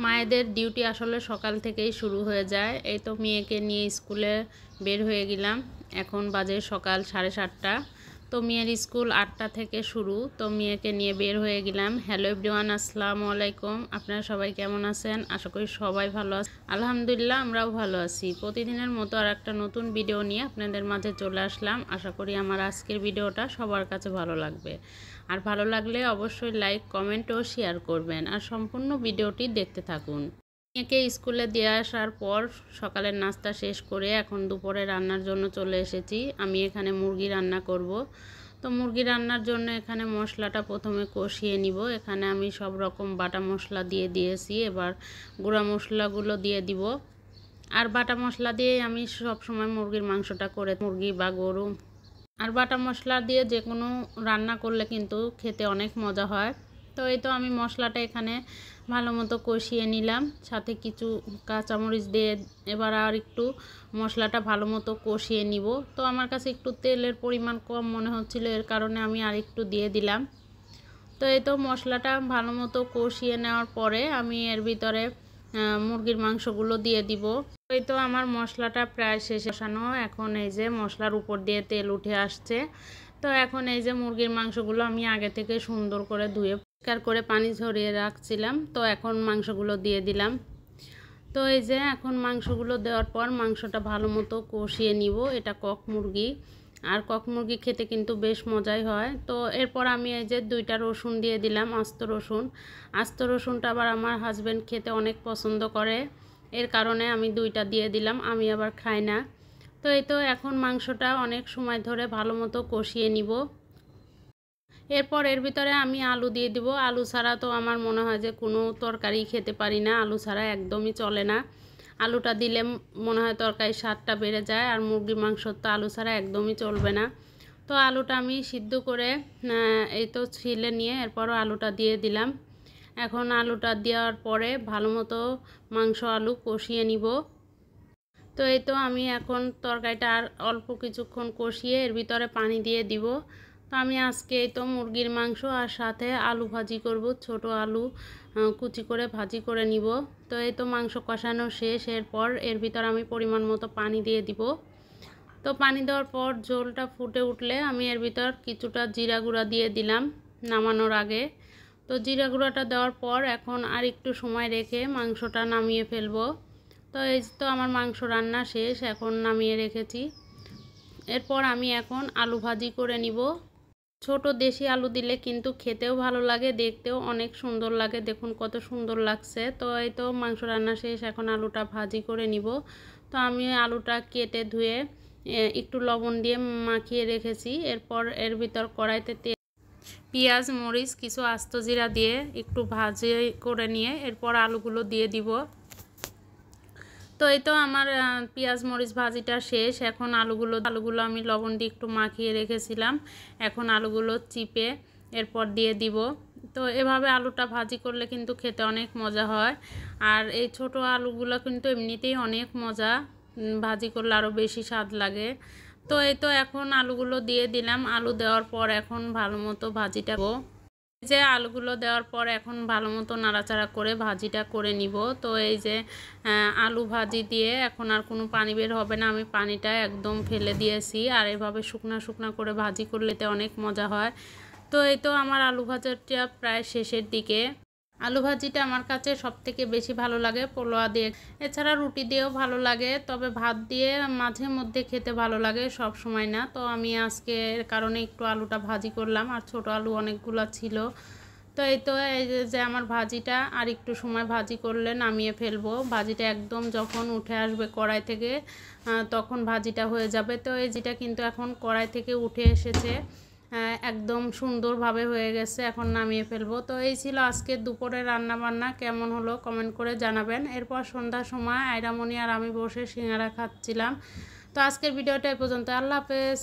মায়েদের ডিউটি আসলে সকাল থেকেই শুরু হয়ে যায়। এই তো মেয়েকে নিয়ে স্কুলে বের হয়ে গেলাম। এখন বাজে সকাল 7:30। তো মেয়ের স্কুল 8টা থেকে শুরু। তো মেয়েকে নিয়ে বের হয়ে গেলাম। হ্যালো এভরিওয়ান, আসসালামু আলাইকুম। আপনারা সবাই কেমন আছেন? আশা করি সবাই ভালো আছেন। আলহামদুলিল্লাহ আমরাও ভালো আছি। প্রতিদিনের মতো আর একটা নতুন ভিডিও নিয়ে আপনাদের মাঝে চলে আসলাম। আশা করি আমার আজকের ভিডিওটা সবার কাছে ভালো লাগবে। আর ভালো লাগলে অবশ্যই লাইক, কমেন্ট ও শেয়ার করবেন। আর সম্পূর্ণ ভিডিওটি দেখতে থাকুন। মেয়েকে স্কুলে দিয়ে আসার পর সকালের নাস্তা শেষ করে এখন দুপুরে রান্নার জন্য চলে এসেছি। আমি এখানে মুরগি রান্না করব। তো মুরগি রান্নার জন্য এখানে মশলাটা প্রথমে কষিয়ে নিব। এখানে আমি সব রকম বাটা মশলা দিয়ে দিয়েছি। এবার গুঁড়া মশলাগুলো দিয়ে দিব। আর বাটা মশলা দিয়েই আমি সব সময় মুরগির মাংসটা করে, মুরগি বা গরু। আর বাটা মশলা দিয়ে যে কোনো রান্না করলে কিন্তু খেতে অনেক মজা হয়। তো এই তো আমি মশলাটা এখানে ভালো মতো কষিয়ে নিলাম, সাথে কিছু কাঁচামরিচ দিয়ে এবার আর একটু মশলাটা ভালো মতো কষিয়ে নিব। তো আমার কাছে একটু তেলের পরিমাণ কম মনে হচ্ছিল, এর কারণে আমি আর একটু দিয়ে দিলাম। তো এই তো মশলাটা ভালো মতো কষিয়ে নেওয়ার পরে আমি এর ভিতরে মুরগির মাংসগুলো দিয়ে দিব। এই তো আমার মশলাটা প্রায় শেষ কষানো। এখন এই যে মশলার উপর দিয়ে তেল উঠে আসছে। তো এখন এই যে মুরগির মাংসগুলো আমি আগে থেকে সুন্দর করে ধুয়ে পরিষ্কার করে পানি ঝরিয়ে রাখছিলাম। তো এখন মাংসগুলো দিয়ে দিলাম। তো এই যে এখন মাংসগুলো দেওয়ার পর মাংসটা ভালো মতো কষিয়ে নিব। এটা কক মুরগি, আর কক মুরগি খেতে কিন্তু বেশ মজাই হয়। তো এরপর আমি এই যে 2টা রসুন দিয়ে দিলাম, আস্ত রসুন। আস্ত রসুনটা আবার আমার হাজব্যান্ড খেতে অনেক পছন্দ করে, এর কারণে আমি 2টা দিয়ে দিলাম। আমি আবার খাই না। তো এই তো এখন মাংসটা অনেক সময় ধরে ভালো মতো কষিয়ে নিব। এরপর এর ভিতরে আমি আলু দিয়ে দিব। আলু ছাড়া তো আমার মনে হয় যে কোনো তরকারি খেতে পারি না, আলু ছাড়া একদমই চলে না। আলুটা দিলে মনে হয় তরকারির স্বাদটা বেড়ে যায়। আর মুরগির মাংস তো আলু ছাড়া একদমই চলবে না। তো আলুটা আমি সিদ্ধ করে এই তো ছিলে নিয়ে এরপরও আলুটা দিয়ে দিলাম। এখন আলুটা দেওয়ার পরে ভালো মতো মাংস আলু কষিয়ে নিব। তো এই তো আমি এখন তরকারিটা আর অল্প কিছুক্ষণ কষিয়ে এর ভিতরে পানি দিয়ে দিব। তো আমি আজকে এই তো মুরগির মাংস আর সাথে আলু ভাজি করব, ছোট আলু কুচি করে ভাজি করে নিব। তো এই তো মাংস কষানো শেষ। এরপর এর ভিতর আমি পরিমাণ মতো পানি দিয়ে দিব। তো পানি দেওয়ার পর ঝোলটা ফুটে উঠলে আমি এর ভিতর কিছুটা জিরা গুঁড়া দিয়ে দিলাম নামানোর আগে। তো জিরা গুঁড়াটা দেওয়ার পর এখন আর একটু সময় রেখে মাংসটা নামিয়ে ফেলবো। তো এই তো আমার মাংস রান্না শেষ, এখন নামিয়ে রেখেছি। এরপর আমি এখন আলু ভাজি করে নিব। ছোট দেশি আলু দিলে কিন্তু খেতেও ভালো লাগে, দেখতেও অনেক সুন্দর লাগে। দেখুন কত সুন্দর লাগছে। তো এই তো মাংস রান্না শেষ, এখন আলুটা ভাজি করে নিব। তো আমি আলুটা কেটে ধুয়ে একটু লবণ দিয়ে মাখিয়ে রেখেছি। এরপর এর ভিতর কড়াইতে তেল, পেঁয়াজ, মরিচ, কিছু আস্ত জিরা দিয়ে একটু ভাজি করে নিয়ে এরপর আলুগুলো দিয়ে দিব। তো এই তো আমার পেঁয়াজ মরিচ ভাজিটা শেষ। এখন আলুগুলো আমি লবণ দিয়ে একটু মাখিয়ে রেখেছিলাম। এখন আলুগুলো চিপে এরপর দিয়ে দিব। তো এভাবে আলুটা ভাজি করলে কিন্তু খেতে অনেক মজা হয়। আর এই ছোট আলুগুলো কিন্তু এমনিতেই অনেক মজা, ভাজি করলে আরও বেশি স্বাদ লাগে। তো এই তো এখন আলুগুলো দিয়ে দিলাম। আলু দেওয়ার পর এখন ভালো মতো ভাজিটা যে আলুগুলো দেওয়ার পর এখন ভালো মতো নাড়াচাড়া করে ভাজিটা করে নিব। তো এই যে আলু ভাজি দিয়ে এখন আর কোনো পানি বের হবে না, আমি পানিটা একদম ফেলে দিয়েছি। আর এভাবে শুকনা শুকনা করে ভাজি করলে তো অনেক মজা হয়। তো এই তো আমার আলু ভাজাটা প্রায় শেষের দিকে। আলু ভাজিটা আমার কাছে সবথেকে বেশি ভালো লাগে পোলোয়া দিয়ে, এছাড়া রুটি দিয়েও ভালো লাগে, তবে ভাত দিয়ে মাঝে মধ্যে খেতে ভালো লাগে, সব সময় না। তো আমি আজকে এর কারণে একটু আলুটা ভাজি করলাম, আর ছোট আলু অনেকগুলো ছিল। তো এই তো এই যে আমার ভাজিটা আর একটু সময় ভাজি করলে নামিয়ে ফেলবো। ভাজিটা একদম যখন উঠে আসবে কড়াই থেকে তখন ভাজিটা হয়ে যাবে। তো এই যেটা কিন্তু এখন কড়াই থেকে উঠে এসেছে, একদম সুন্দরভাবে হয়ে গেছে। এখন নামিয়ে ফেলবো। তো এই ছিল আজকে দুপুরের রান্না বান্না। কেমন হলো কমেন্ট করে জানাবেন। এরপর সন্ধ্যার সময় আয়রামণি আর আমি বসে সিঙ্গারা খাচ্ছিলাম। তো আজকের ভিডিওটা এ পর্যন্ত। আল্লাহ হাফেজ।